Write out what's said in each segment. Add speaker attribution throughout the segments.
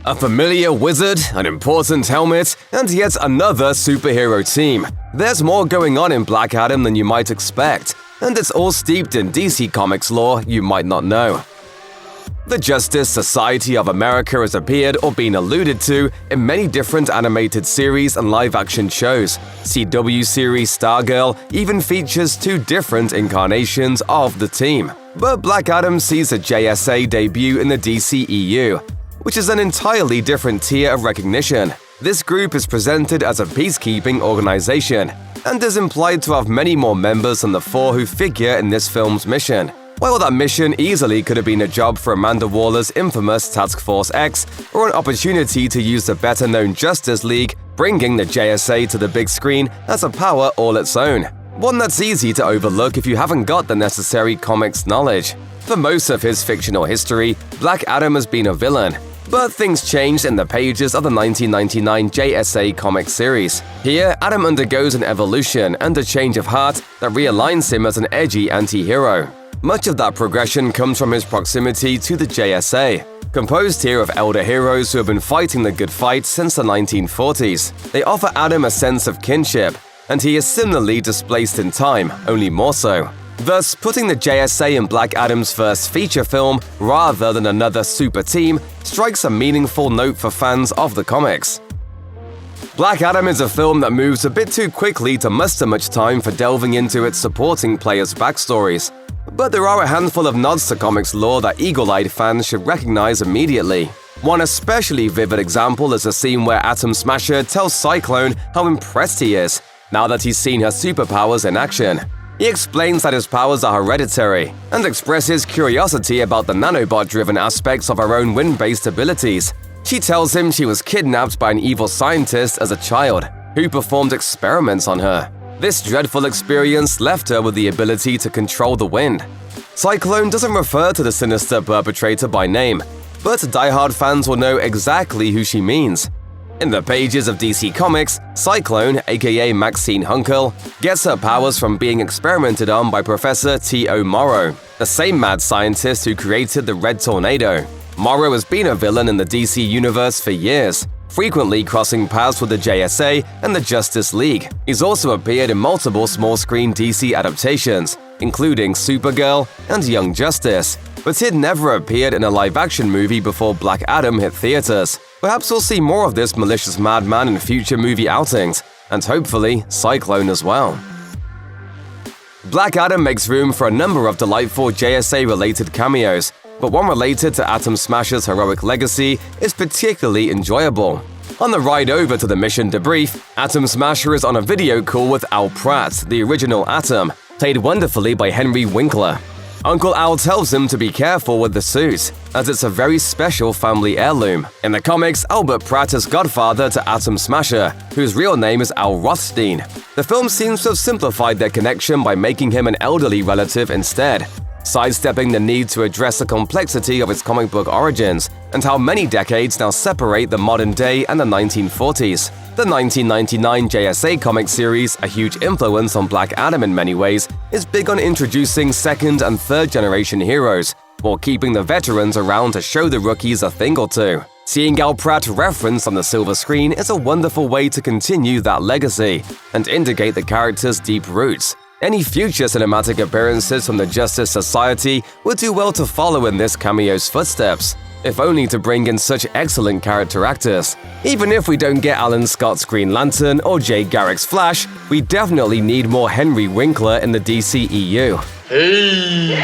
Speaker 1: A familiar wizard, an important helmet, and yet another superhero team. There's more going on in Black Adam than you might expect, and it's all steeped in DC Comics lore you might not know. The Justice Society of America has appeared or been alluded to in many different animated series and live-action shows. CW series Stargirl even features 2 different incarnations of the team. But Black Adam sees a JSA debut in the DCEU, which is an entirely different tier of recognition. This group is presented as a peacekeeping organization and is implied to have many more members than the 4 who figure in this film's mission. While that mission easily could have been a job for Amanda Waller's infamous Task Force X or an opportunity to use the better-known Justice League, bringing the JSA to the big screen has a power all its own. One that's easy to overlook if you haven't got the necessary comics knowledge. For most of his fictional history, Black Adam has been a villain. But things changed in the pages of the 1999 JSA comic series. Here, Adam undergoes an evolution and a change of heart that realigns him as an edgy anti-hero. Much of that progression comes from his proximity to the JSA, composed here of elder heroes who have been fighting the good fight since the 1940s. They offer Adam a sense of kinship, and he is similarly displaced in time, only more so. Thus, putting the JSA in Black Adam's first feature film, rather than another super team, strikes a meaningful note for fans of the comics. Black Adam is a film that moves a bit too quickly to muster much time for delving into its supporting players' backstories. But there are a handful of nods to comics lore that eagle-eyed fans should recognize immediately. One especially vivid example is a scene where Atom Smasher tells Cyclone how impressed he is now that he's seen her superpowers in action. He explains that his powers are hereditary and expresses curiosity about the nanobot-driven aspects of her own wind-based abilities. She tells him she was kidnapped by an evil scientist as a child who performed experiments on her. This dreadful experience left her with the ability to control the wind. Cyclone doesn't refer to the sinister perpetrator by name, but die-hard fans will know exactly who she means. In the pages of DC Comics, Cyclone, aka Maxine Hunkel, gets her powers from being experimented on by Professor T.O. Morrow, the same mad scientist who created the Red Tornado. Morrow has been a villain in the DC universe for years, frequently crossing paths with the JSA and the Justice League. He's also appeared in multiple small-screen DC adaptations, including Supergirl and Young Justice, but he'd never appeared in a live-action movie before Black Adam hit theaters. Perhaps we'll see more of this malicious madman in future movie outings, and hopefully Cyclone as well. Black Adam makes room for a number of delightful JSA-related cameos, but one related to Atom Smasher's heroic legacy is particularly enjoyable. On the ride over to the mission debrief, Atom Smasher is on a video call with Al Pratt, the original Atom, played wonderfully by Henry Winkler. Uncle Al tells him to be careful with the suit, as it's a very special family heirloom. In the comics, Albert Pratt is godfather to Atom Smasher, whose real name is Al Rothstein. The film seems to have simplified their connection by making him an elderly relative instead, sidestepping the need to address the complexity of its comic book origins and how many decades now separate the modern day and the 1940s. The 1999 JSA comic series, a huge influence on Black Adam in many ways, is big on introducing second and third generation heroes, while keeping the veterans around to show the rookies a thing or two. Seeing Al Pratt referenced on the silver screen is a wonderful way to continue that legacy and indicate the character's deep roots. Any future cinematic appearances from the Justice Society would do well to follow in this cameo's footsteps, if only to bring in such excellent character actors. Even if we don't get Alan Scott's Green Lantern or Jay Garrick's Flash, we definitely need more Henry Winkler in the DCEU. Hey!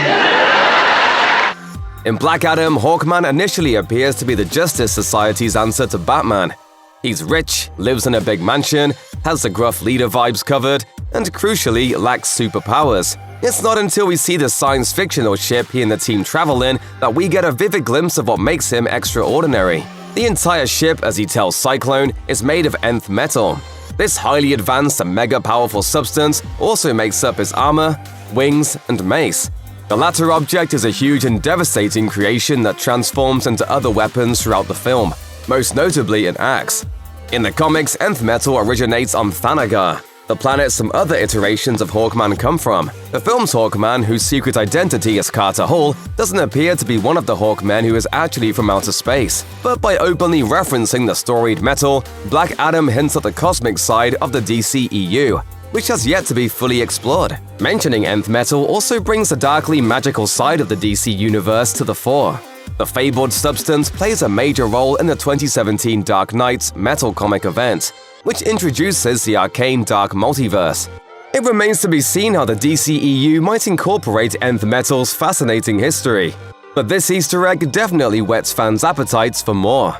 Speaker 1: In Black Adam, Hawkman initially appears to be the Justice Society's answer to Batman. He's rich, lives in a big mansion, has the gruff leader vibes covered, and crucially lacks superpowers. It's not until we see the science-fictional ship he and the team travel in that we get a vivid glimpse of what makes him extraordinary. The entire ship, as he tells Cyclone, is made of nth metal. This highly advanced and mega-powerful substance also makes up his armor, wings, and mace. The latter object is a huge and devastating creation that transforms into other weapons throughout the film, most notably an axe. In the comics, nth metal originates on Thanagar, the planet some other iterations of Hawkman come from. The film's Hawkman, whose secret identity is Carter Hall, doesn't appear to be one of the Hawkmen who is actually from outer space. But by openly referencing the storied metal, Black Adam hints at the cosmic side of the DCEU, which has yet to be fully explored. Mentioning nth metal also brings the darkly magical side of the DC universe to the fore. The fabled substance plays a major role in the 2017 Dark Knight's metal comic event, which introduces the arcane dark multiverse. It remains to be seen how the DCEU might incorporate nth metal's fascinating history, but this Easter egg definitely whets fans' appetites for more.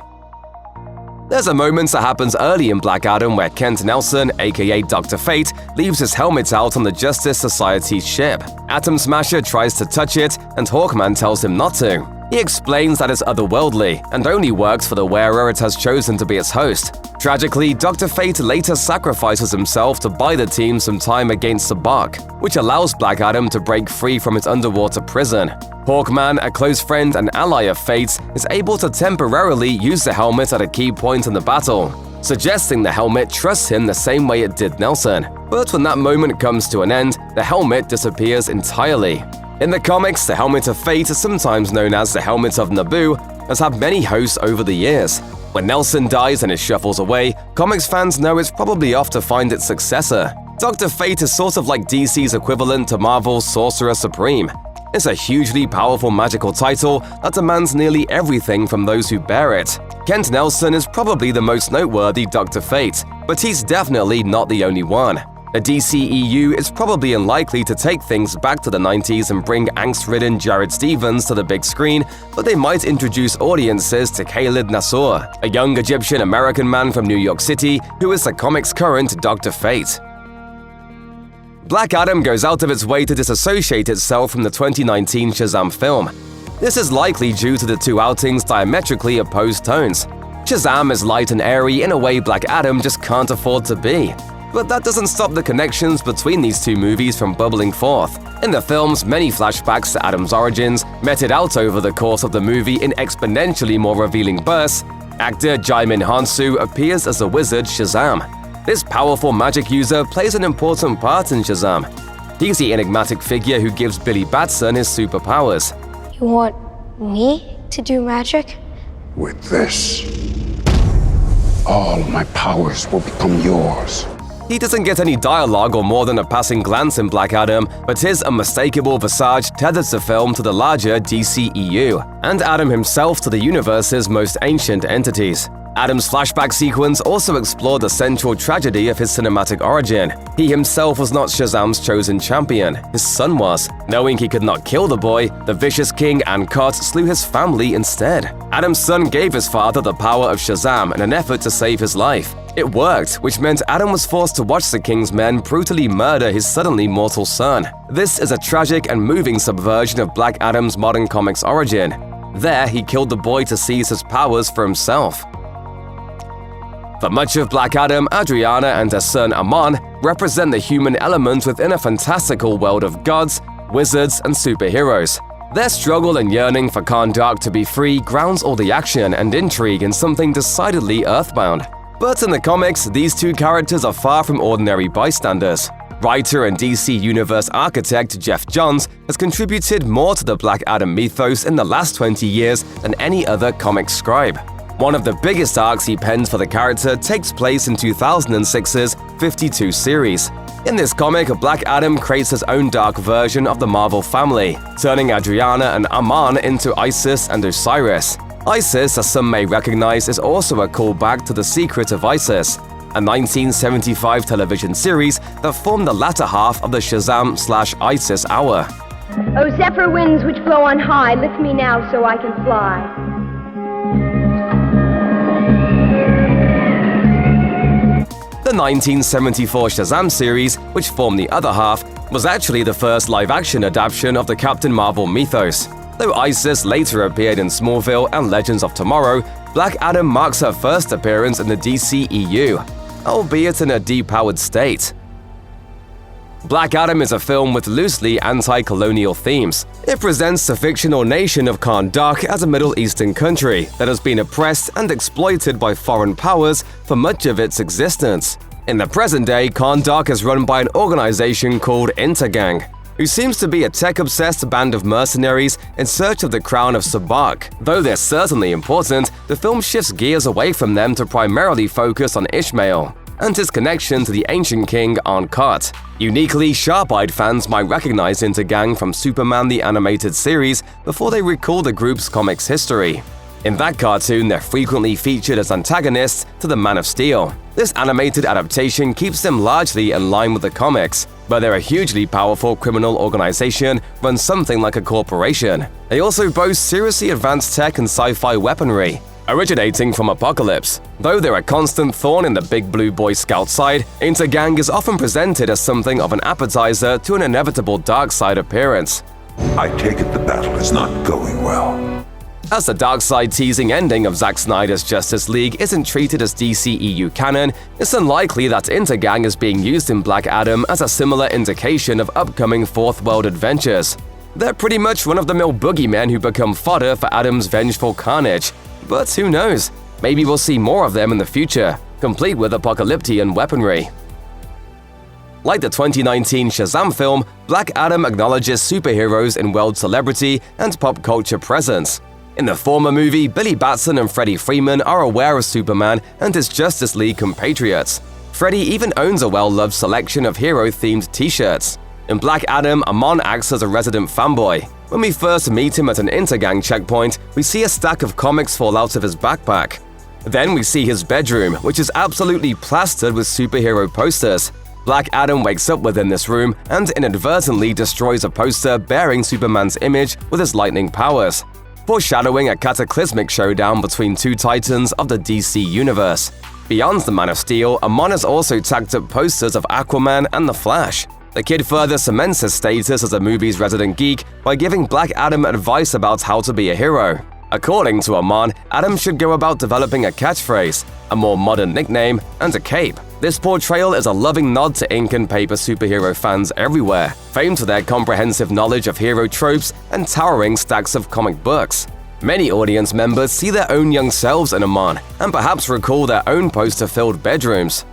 Speaker 1: There's a moment that happens early in Black Adam where Kent Nelson, aka Dr. Fate, leaves his helmet out on the Justice Society's ship. Atom Smasher tries to touch it, and Hawkman tells him not to. He explains that it's otherworldly and only works for the wearer it has chosen to be its host. Tragically, Dr. Fate later sacrifices himself to buy the team some time against Sabbac, which allows Black Adam to break free from its underwater prison. Hawkman, a close friend and ally of Fate's, is able to temporarily use the helmet at a key point in the battle, suggesting the helmet trusts him the same way it did Nelson. But when that moment comes to an end, the helmet disappears entirely. In the comics, the Helmet of Fate, sometimes known as the Helmet of Naboo, has had many hosts over the years. When Nelson dies and it shuffles away, comics fans know it's probably off to find its successor. Dr. Fate is sort of like DC's equivalent to Marvel's Sorcerer Supreme. It's a hugely powerful magical title that demands nearly everything from those who bear it. Kent Nelson is probably the most noteworthy Dr. Fate, but he's definitely not the only one. The DCEU is probably unlikely to take things back to the 90s and bring angst-ridden Jared Stevens to the big screen, but they might introduce audiences to Khalid Nassour, a young Egyptian-American man from New York City who is the comic's current Dr. Fate. Black Adam goes out of its way to disassociate itself from the 2019 Shazam film. This is likely due to the two outings' diametrically opposed tones. Shazam is light and airy in a way Black Adam just can't afford to be. But that doesn't stop the connections between these two movies from bubbling forth. In the film's many flashbacks to Adam's origins, meted out over the course of the movie in exponentially more revealing bursts, actor Jaimin Hansu appears as the wizard Shazam. This powerful magic user plays an important part in Shazam. He's the enigmatic figure who gives Billy Batson his superpowers.
Speaker 2: You want me to do magic?
Speaker 3: With this, all my powers will become yours.
Speaker 1: He doesn't get any dialogue or more than a passing glance in Black Adam, but his unmistakable visage tethers the film to the larger DCEU, and Adam himself to the universe's most ancient entities. Adam's flashback sequence also explored the central tragedy of his cinematic origin. He himself was not Shazam's chosen champion, his son was. Knowing he could not kill the boy, the vicious king Ankot slew his family instead. Adam's son gave his father the power of Shazam in an effort to save his life. It worked, which meant Adam was forced to watch the king's men brutally murder his suddenly mortal son. This is a tragic and moving subversion of Black Adam's modern comics origin. There, he killed the boy to seize his powers for himself. For much of Black Adam, Adriana and her son Amon represent the human element within a fantastical world of gods, wizards, and superheroes. Their struggle and yearning for Kahndaq to be free grounds all the action and intrigue in something decidedly earthbound. But in the comics, these two characters are far from ordinary bystanders. Writer and DC Universe architect Jeff Johns has contributed more to the Black Adam mythos in the last 20 years than any other comic scribe. One of the biggest arcs he pens for the character takes place in 2006's 52 series. In this comic, Black Adam creates his own dark version of the Marvel family, turning Adriana and Amon into Isis and Osiris. Isis, as some may recognize, is also a callback to The Secret of Isis, a 1975 television series that formed the latter half of the Shazam/Isis hour.
Speaker 4: O zephyr winds which blow on high, lift me now so I can fly.
Speaker 1: The 1974 Shazam series, which formed the other half, was actually the first live-action adaptation of the Captain Marvel mythos. Though Isis later appeared in Smallville and Legends of Tomorrow, Black Adam marks her first appearance in the DCEU, albeit in a depowered state. Black Adam is a film with loosely anti-colonial themes. It presents the fictional nation of Kahndaq as a Middle Eastern country that has been oppressed and exploited by foreign powers for much of its existence. In the present day, Kahndaq is run by an organization called Intergang, who seems to be a tech-obsessed band of mercenaries in search of the crown of Sabak. Though they're certainly important, the film shifts gears away from them to primarily focus on Ishmael and his connection to the ancient king Ankh. Uniquely, sharp-eyed fans might recognize Intergang from Superman the Animated Series before they recall the group's comics history. In that cartoon, they're frequently featured as antagonists to the Man of Steel. This animated adaptation keeps them largely in line with the comics, but they're a hugely powerful criminal organization run something like a corporation. They also boast seriously advanced tech and sci-fi weaponry, originating from Apocalypse. Though they're a constant thorn in the Big Blue Boy Scout side, Intergang is often presented as something of an appetizer to an inevitable dark side appearance.
Speaker 5: I take it the battle is not going well.
Speaker 1: As the dark-side teasing ending of Zack Snyder's Justice League isn't treated as DCEU canon, it's unlikely that Intergang is being used in Black Adam as a similar indication of upcoming Fourth World adventures. They're pretty much run-of-the-mill boogeymen who become fodder for Adam's vengeful carnage. But who knows? Maybe we'll see more of them in the future, complete with apocalyptic weaponry. Like the 2019 Shazam film, Black Adam acknowledges superheroes in world celebrity and pop culture presence. In the former movie, Billy Batson and Freddie Freeman are aware of Superman and his Justice League compatriots. Freddie even owns a well-loved selection of hero-themed t-shirts. In Black Adam, Amon acts as a resident fanboy. When we first meet him at an Intergang checkpoint, we see a stack of comics fall out of his backpack. Then we see his bedroom, which is absolutely plastered with superhero posters. Black Adam wakes up within this room and inadvertently destroys a poster bearing Superman's image with his lightning powers, foreshadowing a cataclysmic showdown between two titans of the DC universe. Beyond the Man of Steel, Amon has also tacked up posters of Aquaman and The Flash. The kid further cements his status as a movie's resident geek by giving Black Adam advice about how to be a hero. According to Amon, Adam should go about developing a catchphrase, a more modern nickname, and a cape. This portrayal is a loving nod to ink and paper superhero fans everywhere, famed for their comprehensive knowledge of hero tropes and towering stacks of comic books. Many audience members see their own young selves in Amon and perhaps recall their own poster-filled bedrooms.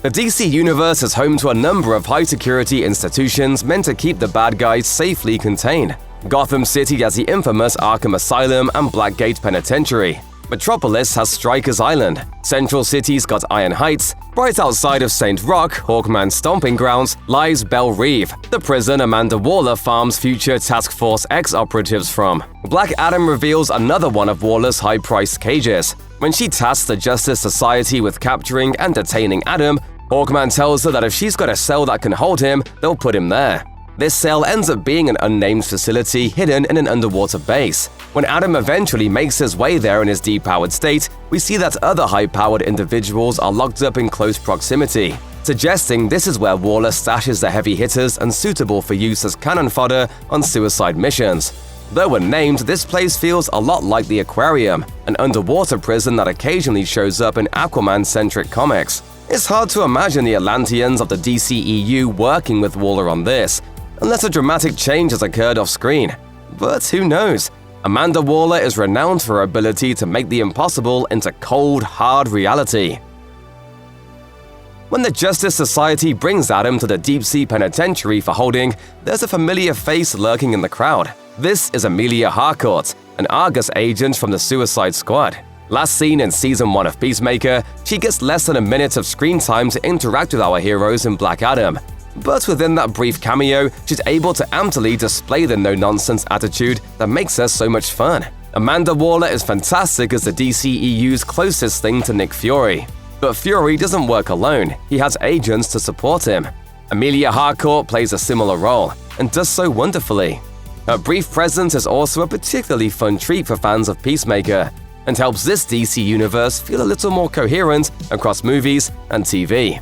Speaker 1: The DC Universe is home to a number of high-security institutions meant to keep the bad guys safely contained. Gotham City has the infamous Arkham Asylum and Blackgate Penitentiary. Metropolis has Strikers Island. Central City's got Iron Heights. Right outside of St. Rock, Hawkman's stomping grounds, lies Belle Reve, the prison Amanda Waller farms future Task Force X operatives from. Black Adam reveals another one of Waller's high-priced cages. When she tasks the Justice Society with capturing and detaining Adam, Hawkman tells her that if she's got a cell that can hold him, they'll put him there. This cell ends up being an unnamed facility hidden in an underwater base. When Adam eventually makes his way there in his depowered state, we see that other high-powered individuals are locked up in close proximity, suggesting this is where Waller stashes the heavy hitters and suitable for use as cannon fodder on suicide missions. Though unnamed, this place feels a lot like the Aquarium, an underwater prison that occasionally shows up in Aquaman-centric comics. It's hard to imagine the Atlanteans of the DCEU working with Waller on this, unless a dramatic change has occurred off-screen. But who knows? Amanda Waller is renowned for her ability to make the impossible into cold, hard reality. When the Justice Society brings Adam to the deep-sea penitentiary for holding, there's a familiar face lurking in the crowd. This is Amelia Harcourt, an Argus agent from the Suicide Squad. Last seen in Season 1 of Peacemaker, she gets less than a minute of screen time to interact with our heroes in Black Adam. But within that brief cameo, she's able to amply display the no-nonsense attitude that makes her so much fun. Amanda Waller is fantastic as the DCEU's closest thing to Nick Fury. But Fury doesn't work alone, he has agents to support him. Amelia Harcourt plays a similar role, and does so wonderfully. Her brief presence is also a particularly fun treat for fans of Peacemaker, and helps this DC universe feel a little more coherent across movies and TV.